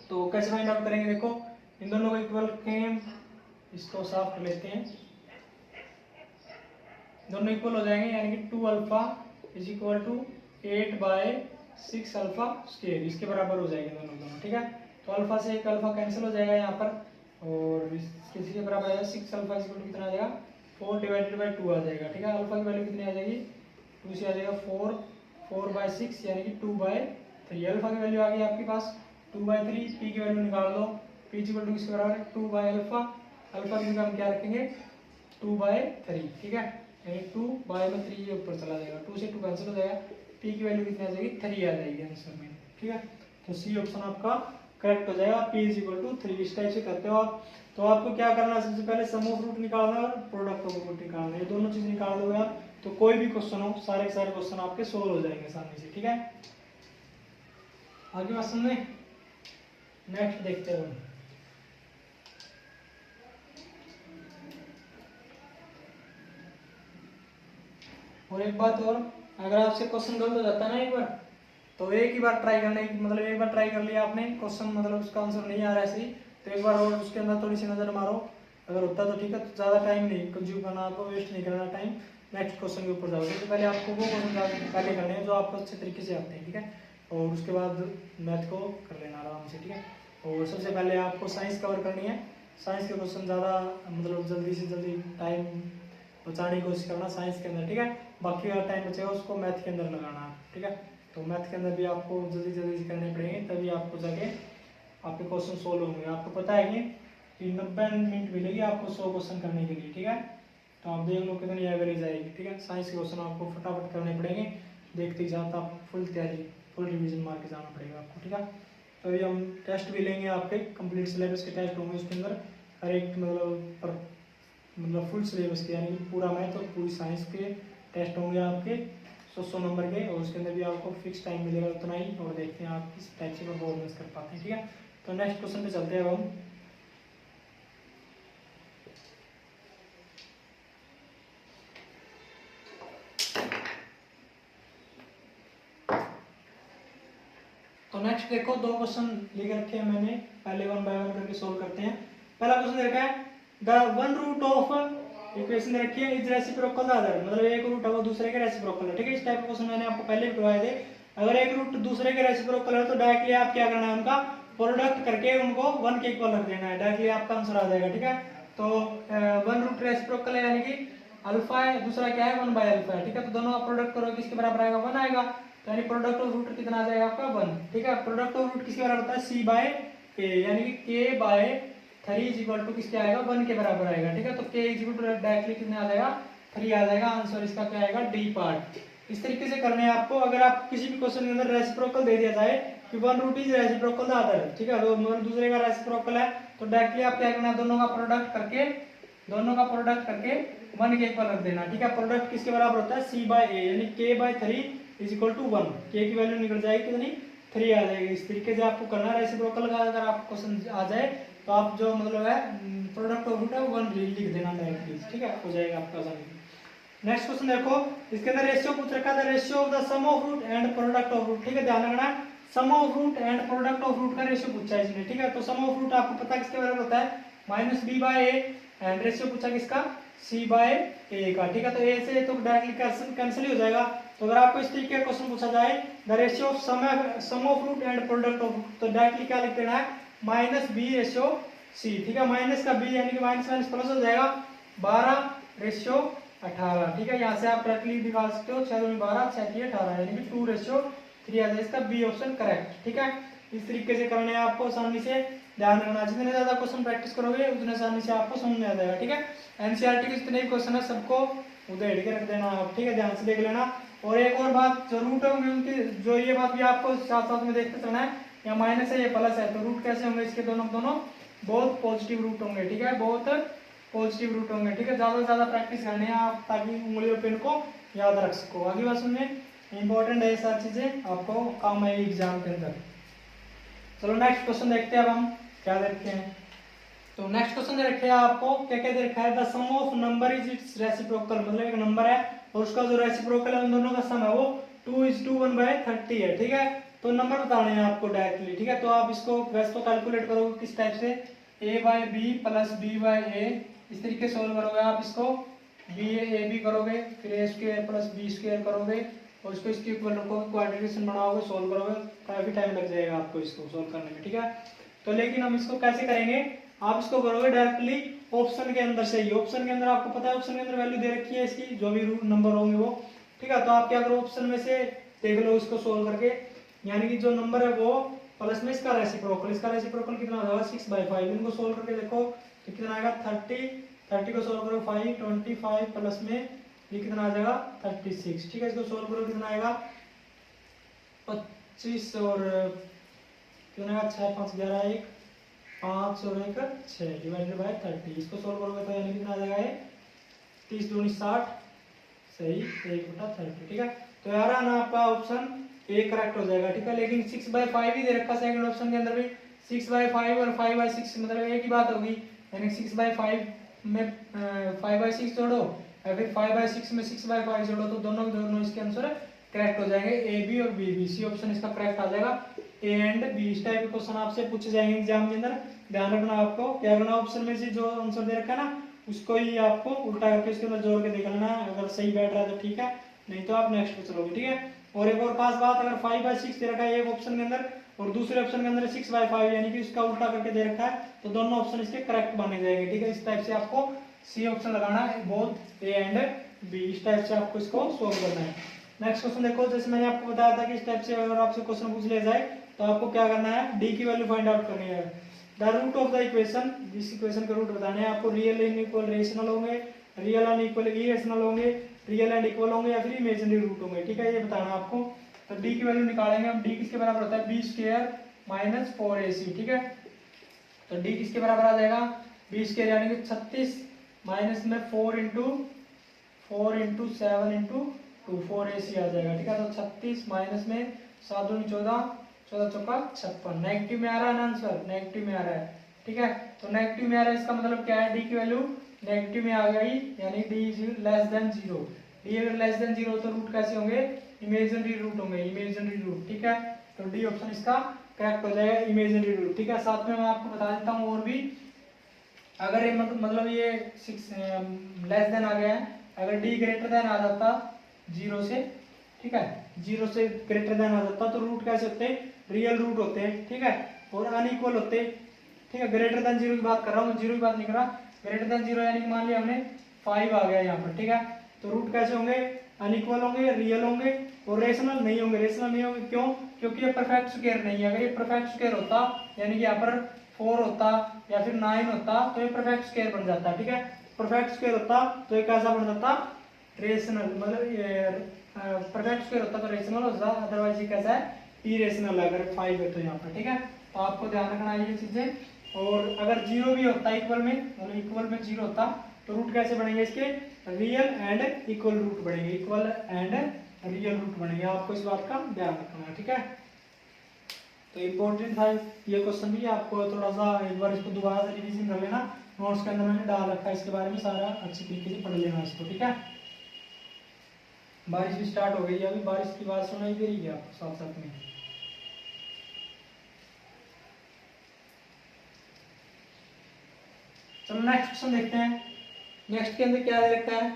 तो कैसे फाइंड आउट करेंगे, देखो इन दोनों को इक्वल रखेंगे, इसको साफ कर लेते हैं। दोनों इक्वल हो जाएंगे, यानी कि 2 alpha is equal to 8/6 alpha square, इसके बराबर हो जाएंगे दोनों। ठीक है, तो अल्फा से एक अल्फा कैंसिल हो जाएगा यहाँ पर, और किसी के बराबर आएगा 6 अल्फा इक्वल टू कितना आ जाएगा, 4/2 आ जाएगा। ठीक है, अल्फा की वैल्यू कितनी आ जाएगी, 2 से आ जाएगा 4/6, यानी कि 2/3। अल्फा की वैल्यू आ गई आपके पास 2/3। पी की वैल्यू निकाल लो, पी इक्वल टू किसके बराबर है, 2/अल्फा। अल्फा की जगह हम क्या रखेंगे, 2/3। ठीक है, यानी 2/3 ऊपर चला जाएगा, 2 से 2 कैंसिल हो जाएगा, पी की वैल्यू कितनी आ जाएगी, 3 आ जाएगी आंसर में। ठीक है, तो सी ऑप्शन आपका करेक्ट हो जाएगा, p = 3। इस टाइप से करते हो आप। तो आपको क्या करना है, सबसे पहले सम ऑफ रूट निकालना है और प्रोडक्ट ऑफ रूट निकालना है। ये दोनों चीज निकाल दोगे आप तो कोई भी क्वेश्चन हो, सारे के सारे क्वेश्चन आपके सोल्व हो जाएंगे आसानी से। ठीक है, आगे बात समझे, नेक्स्ट देखते हैं। और एक बात और, अगर आपसे क्वेश्चन गलत हो जाता है ना एक बार, तो एक ही बार ट्राई करने की, मतलब एक बार ट्राई कर लिया आपने क्वेश्चन, मतलब उसका आंसर नहीं आ रहा है ऐसे ही, तो एक बार और उसके अंदर थोड़ी सी नजर मारो, अगर होता तो ठीक है, तो ज़्यादा टाइम नहीं कंज्यूम करना, आपको वेस्ट नहीं करना टाइम। नेक्स्ट क्वेश्चन के ऊपर जाओ, सबसे पहले आपको वो क्वेश्चन पहले करने हैं जो आपको अच्छे तरीके से आते हैं। ठीक है, और उसके बाद मैथ को कर लेना आराम से। ठीक है, और सबसे पहले आपको साइंस कवर करनी है। साइंस के क्वेश्चन ज़्यादा मतलब जल्दी से जल्दी टाइम बचाने की कोशिश करना साइंस के अंदर। ठीक है, बाकी का टाइम बचेगा उसको मैथ के अंदर लगाना। ठीक है, तो मैथ के अंदर भी आपको जल्दी जल्दी से करने पड़ेंगे, तभी आपको जाके आपके क्वेश्चन सोल्व होंगे। आपको पता है कि 90 मिनट मिलेगी आपको 100 क्वेश्चन करने के लिए। ठीक है, तो आप देख लो कितनी एवरेज आएगी। ठीक है, साइंस के क्वेश्चन आपको फटाफट करने पड़ेंगे, देखते ही साथ आप फुल तैयारी, फुल रिविजन मार के जाना पड़ेगा आपको। ठीक है, तो अभी हम टेस्ट भी लेंगे, आपके कंप्लीट सिलेबस के टेस्ट होंगे उसके अंदर, हर एक मतलब फुल सिलेबस के, यानी कि पूरा मैथ और पूरी साइंस के टेस्ट होंगे आपके 100 नंबर के, और उसके अंदर भी आपको फिक्स टाइम मिलेगा उतना ही, और देखते हैं आप किस टाइप से परफॉर्मेंस कर पाते हैं। ठीक है, तो नेक्स्ट क्वेश्चन पे चलते हैं अब हम। तो नेक्स्ट देखो, दो क्वेश्चन लिख रखे हैं मैंने, पहले 1 बाय 1 करके सोल्व करते हैं। पहला क्वेश्चन देखा है, the one root of equation दे रखी है इज रेसिप्रोकल द अदर, मतलब एक रूट है वो दूसरे के रेसिप्रोकल है। ठीक है, इस टाइप का क्वेश्चन मैंने आपको पहले भी करवाए थे। अगर एक रूट दूसरे के रेसिप्रोकल है तो डायरेक्टली आप क्या करना है, उनका प्रोडक्ट करके उनको 1 के इक्वल रख देना है, डायरेक्टली आपका आंसर आ जाएगा। ठीक है, तो 1 रूट रेसिप्रोकल है, यानी कि अल्फा है, दूसरा क्या है 1/अल्फा है। ठीक है, तो दोनों आप प्रोडक्ट करोगे किसके बराबर आएगा, 1 आएगा। तो यानी प्रोडक्ट ऑफ रूट कितना आ जाएगा आपका 1, ठीक है। प्रोडक्ट ऑफ रूट किसके बराबर होता है, सी बाय ए, यानी कि के बाय 3 इज इक्वल टू किसके आएगा 1 के बराबर आएगा, ठीक है। तो के इज इक्वल टू डायरेक्टली कितना आ जाएगा 3 आ जाएगा, आंसर इसका क्या आएगा डी पार्ट। इस तरीके से करने हैं आपको। अगर आप किसी भी क्वेश्चन के अंदर रेसिप्रोकल दे दिया जाए कि one root is reciprocal the other, ठीक है, तो मतलब दूसरे का रेसिप्रोकल है, तो डायरेक्टली आप क्या करना है, दोनों का प्रोडक्ट करके 1 के इक्वल रख देना, ठीक है। प्रोडक्ट किसके बराबर होता है, सी बाय ए, यानी के बाय 3 इज इक्वल टू 1, के की वैल्यू निकल जाएगी कितनी 3 आ जाएगी। इस तरीके से आपको करना है रेसिप्रोकल का। अगर आप क्वेश्चन आ जाए तो आप जो मतलब है प्रोडक्ट ऑफ रूट है 1 लिख देना डायरेक्टली, ठीक है, हो जाएगा आपका आसानी। नेक्स्ट क्वेश्चन देखो, इसके अंदर रेशियो पूछ रखा था, ratio of the sum of root and product of root, ठीक है। ध्यान रखना sum of root and product of root का रेशियो पूछा है इसने, ठीक है। तो सम ऑफ रूट आपको पता है किसके बराबर होता है -b by A, and ratio पूछा किसका c बाय ए का, ठीक है। तो ए से तो डायरेक्टली कैंसिल ही हो जाएगा। तो अगर आपको इस तरीके का क्वेश्चन पूछा जाए the ratio of sum of root and product of root, तो डायरेक्टली क्या लिख देना है -b रेशियो c, ठीक है। माइनस का b यानी कि माइनस माइनस प्लस हो जाएगा 12 रेशियो 18, ठीक है। यहाँ से आप डायरेक्टली दिखा सकते हो 6 दूनी 12 6 3 18, यानी कि 2 रेशियो 3 आ जाए, इसका बी ऑप्शन करेक्ट, ठीक है। इस तरीके से करने हैं आपको आसानी से। ध्यान रखना जितने ज्यादा क्वेश्चन प्रैक्टिस करोगे उतने आसानी से आपको समझ में आ जाएगा, ठीक है। एनसीईआरटी के जितने भी क्वेश्चन है सबको उधेड़ के रख देना आप, ठीक है, ध्यान से देख लेना। और एक और बात जो रूट होंगे उनकी, जो ये बात भी आपको साथ साथ में देखते चलना है, यहाँ माइनस है ये प्लस है, तो रूट कैसे होंगे इसके दोनों बहुत पॉजिटिव रूट होंगे, ठीक है, बहुत पॉजिटिव रूट होंगे, ठीक है। ज्यादा से ज्यादा प्रैक्टिस करनी है आप ताकि उंगली और पेन को याद रख सको। आगे बात सुनिए, इंपॉर्टेंट है ये सारी चीजें, आपको काम आएगी एग्जाम के अंदर। चलो नेक्स्ट क्वेश्चन देखते हैं अब हम क्या देखते हैं। तो नेक्स्ट क्वेश्चन दे रखे हैं आपको, क्या क्या दे रखा है, the sum of number is its reciprocal, मतलब एक नंबर है और उसका जो रेसिप्रोकल है उन दोनों का सम है वो 2:1/30 है, ठीक है। तो नंबर बताने हैं आपको डायरेक्टली, ठीक है। तो आप इसको वैसे तो कैलकुलेट करोगे किस टाइप से, a by B plus B by A, इस तरीके सोल्व करोगे आप इसको, बी ए बी करोगे, फिर ए स्क्वायर प्लस बी स्क्वायर करोगे और इसको इसके इक्वल रखोगे, क्वाड्रेटिक बनाओगे, सोल्व करोगे, काफी टाइम लग जाएगा आपको इसको सोल्व करने में, ठीक है। तो लेकिन हम इसको कैसे करेंगे, आप इसको करोगे डायरेक्टली ऑप्शन के अंदर से ही। ऑप्शन के अंदर आपको पता है ऑप्शन के अंदर वैल्यू दे रखी है इसकी, जो भी रूट नंबर होंगे वो, ठीक है। तो आप क्या करो ऑप्शन में से देख लो इसको सोल्व करके, यानी कि जो नंबर है वो प्लस में इसका रेसिप्रोकल कितना होगा 6/5, इनको सोल्व करके देखो तो कितना आएगा 30 को सोल्व करो 5 25 प्लस में ये कितना आ जाएगा 36, ठीक है। इसको सोल्व करो कितना आएगा 25 और कितना आएगा 6 5 11 1 5 और 1 6 डिवाइडेड बाय 30, इसको सोल्व करोगे तो यानी कितना आ जाएगा ये 30 दूनी 60, सही 1/30, ठीक है। तो यार ना आपका ऑप्शन ए करेक्ट हो जाएगा, ठीक है। लेकिन 6/5 ही दे रखा सेकंड ऑप्शन के अंदर भी, 6/5 और 5/6 मतलब एक ही बात होगी, यानी 6/5 में 5/6 जोड़ो या फिर 5/6 में 6/5 जोड़ो, तो दोनों इसके आंसर करेक्ट हो जाएंगे, ए बी और बी बी, सी ऑप्शन इसका करेक्ट आ जाएगा, ए एंड बी। इस टाइप के क्वेश्चन आपसे पूछे जाएंगे एग्जाम के अंदर, ध्यान रखना आपको क्या करना, ऑप्शन में से जो आंसर दे रखा है ना उसको ही आपको उल्टा करके इसके अंदर जोड़ के देख लेना है, अगर सही बैठ रहा है तो ठीक है, नहीं तो आप नेक्स्ट पे चलोगे, ठीक है। और एक और खास बात, अगर 5/6 दे रखा है एक ऑप्शन के अंदर और दूसरे ऑप्शन के अंदर 6/5 यानी कि इसका उल्टा करके दे रखा है, तो दोनों ऑप्शन इसके करेक्ट माने जाएंगे, ठीक है। इस टाइप से आपको सी ऑप्शन लगाना है, बोथ ए एंड बी, इस टाइप से आपको इसको सोल्व करना है। नेक्स्ट क्वेश्चन देखो, जैसे मैंने आपको बताया था कि इस टाइप से अगर आपसे क्वेश्चन पूछ लिया जाए तो आपको क्या करना है, डी की वैल्यू फाइंड आउट करनी है। The root of the equation, जिस इक्वेशन के रूट बताने हैं आपको, रियल एंड इक्वल रेशनल होंगे, रियल एंड इक्वल इरेशनल होंगे, रियल एंड इक्वल होंगे या फिर इमेजिनरी रूट होंगे, ठीक है, ये बताना आपको। तो डी की वैल्यू निकालेंगे हम, डी किसके बराबर होता है बी स्क्वायर माइनस 4ac, ठीक है। तो डी किसके बराबर आ जाएगा बी स्क्वायर यानी कि 36 माइनस में 4 इंटू 7 इंटू 2 4ac आ जाएगा, ठीक है। तो 36 माइनस में 7 दूनी 14 14 चौका 56, नेगेटिव में आ रहा है ना आंसर, नेगेटिव में आ रहा है, ठीक है। तो नेगेटिव में आ रहा है, इसका मतलब क्या है, डी की वैल्यू नेगेटिव में आ गई, यानी D is less than 0। D अगर लेस देन 0 तो रूट कैसे होंगे, इमेजिनरी रूट होंगे, इमेजिनरी रूट, ठीक है। तो डी ऑप्शन इसका करेक्ट हो जाएगा, इमेजिनरी रूट, ठीक है। साथ में मैं आपको बता देता हूँ और भी, अगर ये मतलब ये 6 लेस देन आ गया है, अगर डी ग्रेटर देन आ जाता 0 से, ठीक है, 0 से ग्रेटर देन आ जाता तो रूट कैसे होते हैं, रियल रूट होते हैं, ठीक है, और अनइक्वल होते, ठीक है। ग्रेटर देन 0 की बात कर रहा हूँ, 0 की बात नहीं कर रहा, ग्रेटर देन 0 यानी कि मान लिया हमने 5 आ गया यहाँ पर, ठीक है। तो रूट कैसे होंगे, अनइक्वल होंगे, रियल होंगे और रेशनल नहीं होंगे। रेशनल नहीं होंगे क्यों? क्योंकि ये परफेक्ट स्क्वायर नहीं है। अगर ये परफेक्ट स्क्वायर होता यानी कि यहाँ पर 4 होता या फिर 9 होता तो ये परफेक्ट स्क्वायर बन जाता, ठीक है। परफेक्ट स्क्वायर होता तो ये कैसा बन जाता? रेशनल, मतलब परफेक्ट स्क्वायर होता तो रेशनल होता, अदरवाइज ये कैसा है? इरेशनल है। अगर 5 है तो यहाँ पर, ठीक है। तो आपको ध्यान रखना है ये चीजें। और अगर 0 भी होता इक्वल में, मतलब इक्वल में 0 होता तो रूट कैसे बनेंगे इसके? रियल एंड इक्वल रूट बनेंगे, इक्वल एंड रियल रूट बनेंगे। आपको इस बात का ध्यान रखना है, ठीक है। तो इम्पोर्टेंट था ये क्वेश्चन भी, आपको थोड़ा सा एक बार इसको दोबारा से रिवीजन कर लेना। नोट्स के अंदर मैंने डाल रखा है, इसके बारे में सारा अच्छी तरीके से पढ़ लेना इसको, ठीक है। बारिश भी स्टार्ट हो गई है, अभी बारिश की आवाज सुनाई दे रही है आपको साथ साथ में। चलो नेक्स्ट क्वेश्चन देखते हैं। नेक्स्ट के अंदर क्या दे रखा है?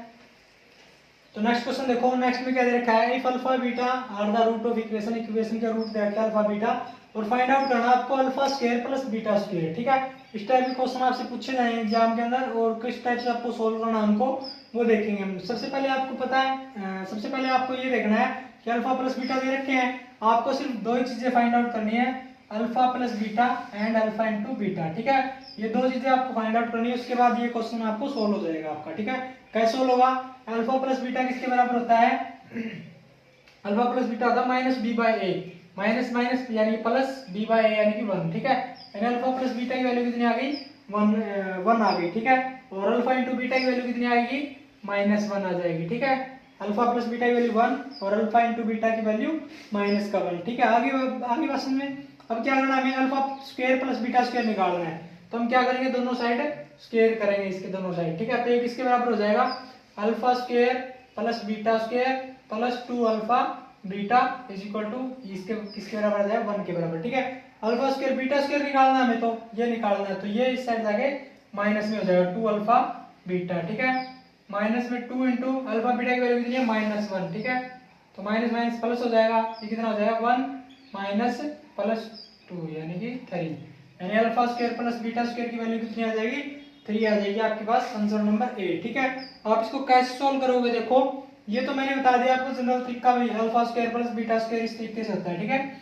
तो नेक्स्ट क्वेश्चन देखो, नेक्स्ट में क्या दे रखा है? If alpha beta are the root of equation, equation का रूट दे रखा है अल्फा बीटा, और फाइंड आउट करना आपको alpha square plus beta square, ठीक है। इस टाइप के क्वेश्चन आपसे पूछे जाएंगे एग्जाम के अंदर, और किस टाइप से आपको सोल्व करना हमको वो देखेंगे हम। सबसे पहले आपको पता है, सबसे पहले आपको ये देखना है कि अल्फा प्लस बीटा दे रखे हैं। आपको सिर्फ दो ही चीजें फाइंड आउट करनी है, alpha plus beta and alpha into beta, ठीक है। ये दो चीजें आपको फाइंड आउट करनी है, उसके बाद ये क्वेश्चन आपको सोल्व हो जाएगा आपका, ठीक है। कैसे सोल्व होगा? अल्फा प्लस बीटा किसके बराबर होता है? अल्फा प्लस बीटा होता है minus B by A, minus minus यानी प्लस बी बाई ए यानी कि 1, ठीक है। यानी अल्फा प्लस बीटा की वैल्यू कितनी आ गई? 1 आ गई, ठीक है। और अल्फा इंटू बीटा की वैल्यू कितनी आएगी? -1 आ जाएगी, ठीक है। अल्फा प्लस बीटा की वैल्यू 1 और अल्फा इंटू बीटा की वैल्यू -1, ठीक है। आगे आगे बात समझ में। अब क्या करना है? हमें alpha square plus beta square निकालना है, तो हम क्या करेंगे? दोनों साइड स्क्वायर करेंगे, इसके दोनों साइड, ठीक है। तो ये किसके बराबर हो जाएगा? Alpha square plus beta square plus 2 alpha beta is equal to इसके किसके बराबर आ जाएगा? 1 के बराबर, ठीक है। अल्फा स्क्वायर बीटा स्क्वायर निकालना है हमें, तो ये निकालना है, तो ये इस साइड जाके माइनस में हो जाएगा 2 अल्फा बीटा, ठीक है। माइनस में 2 इंटू अल्फा बीटा की वैल्यू कितनी है? -1, ठीक है। तो माइनस माइनस प्लस हो जाएगा, ये कितना हो जाएगा? 1 माइनस प्लस 2 यानी कि 3, यानी alpha square plus beta square की वैल्यू कितनी आ जाएगी? 3 आ जाएगी आपके पास, आंसर नंबर ए, ठीक है। आप इसको कैसे सॉल्व करोगे? देखो ये तो मैंने बता दिया आपको जनरल तरीका भी, alpha square plus beta square इस तरीके से होता है, ठीक है।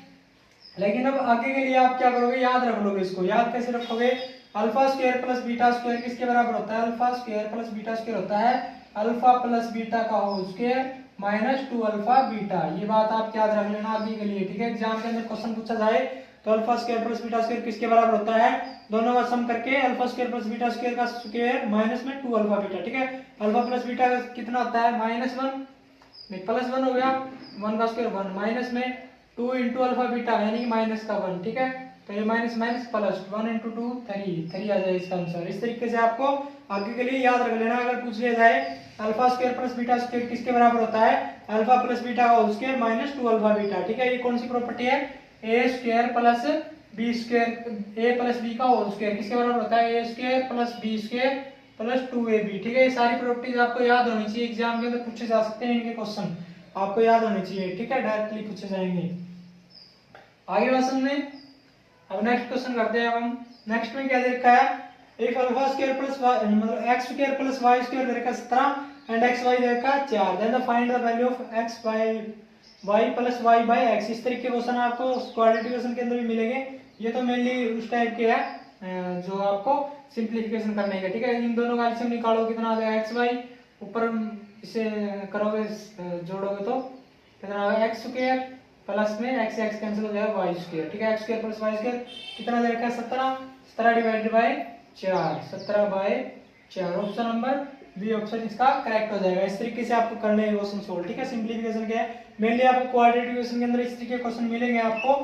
लेकिन अब आगे के लिए आप क्या करोगे? याद रख लोगे इसको। याद कैसे रखोगे? Alpha square plus beta square किसके बराबर होता है? Alpha square plus beta square होता है अल्फा प्लस बीटा का whole square minus 2 alpha beta. ये बात आप याद रख लेना आगे के लिए, ठीक है। एग्जाम के अंदर क्वेश्चन पूछा जाए तो alpha square plus beta square किसके बराबर होता है? दोनों का सम करके alpha square plus beta square का स्क्वायर माइनस में 2 अल्फा बीटा, ठीक है। अल्फा प्लस बीटा कितना होता है? -1 नहीं +1 हो गया, 1 का स्क्वायर 1, माइनस में 2 इंटू अल्फा बीटा यानी कि माइनस का 1, ठीक है। तो ये माइनस माइनस प्लस 1 इंटू 2 3 आ जाए इसका आंसर। इस तरीके से आपको आगे के लिए याद रख लेना। अगर पूछ लिया जाए alpha square plus beta square किसके बराबर होता है? अल्फा प्लस बीटा का whole square minus 2 alpha beta, ठीक है। ये कौन सी प्रॉपर्टी है? A square plus B square, A plus B का होल स्क्वायर किसके बराबर होता है? A square plus B square plus 2ab, ठीक है। ये सारी प्रॉपर्टीज आपको याद होनी चाहिए, एग्जाम के अंदर पूछे जा सकते हैं इनके क्वेश्चन, आपको याद होने चाहिए, ठीक है। डायरेक्टली पूछे जाएंगे। आगे बात में अब नेक्स्ट क्वेश्चन करते हैं हम। नेक्स्ट में क्या दे रखा है? इफ अल्फा स्क्वायर प्लस मतलब x square plus y square दे रखा है 17 एंड xy दे रखा है 4, then the find the value of x by y plus y by x। इस तरीके के क्वेश्चन आपको क्वाड्रेटिक इक्वेशन के अंदर भी मिलेंगे। ये तो मेनली उस टाइप के है जो आपको सिंपलीफिकेशन करने का, ठीक है। इन दोनों का एलसीएम निकालो, कितना आ जाएगा? xy ऊपर इसे करोगे जोड़ोगे तो कितना आ जाएगा? x स्क्वायर प्लस में x x कैंसिल हो जाएगा y स्क्वायर, ठीक है। x square plus y square कितना दे रखा है? 17 divided by 4, 17/4। Option number B option इसका करेक्ट हो जाएगा। इस तरीके से आपको करने हैं क्वेश्चन सोल्व, ठीक है। सिंपलीफिकेशन क्या है? मेनली आपको क्वाड्रेटिक इक्वेशन के अंदर इस तरीके के क्वेश्चन मिलेंगे आपको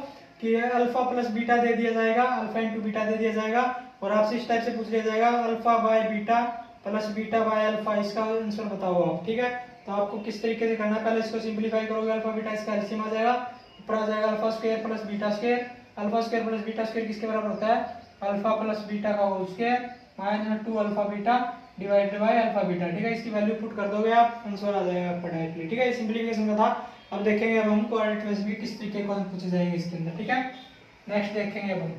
कि अल्फा प्लस बीटा दे दिया जाएगा, अल्फा इंटू बीटा दे दिया जाएगा, और आपसे इस टाइप से पूछ लिया जाएगा alpha by beta plus beta by alpha, इसका आंसर बताओ आप, ठीक है। तो आपको किस तरीके से करना है? पहले इसको सिंपलीफाई करोगे, अल्फा बीटा इसका एलसीएम आ जाएगा, ऊपर आ जाएगा alpha square plus beta square. Alpha square plus beta square किसके बराबर होता है? अल्फा प्लस बीटा का whole square minus 2 alpha beta divided by alpha beta, ठीक है। इसकी वैल्यू पुट कर दोगे आप, आंसर आ जाएगा आपका डायरेक्टली, ठीक है। ये सिंपलीफिकेशन का था। अब देखेंगे अब हम क्वाड्रेटिक इक्वेशन भी किस तरीके के क्वेश्चन पूछे जाएंगे इसके अंदर, ठीक है। नेक्स्ट देखेंगे अब हम।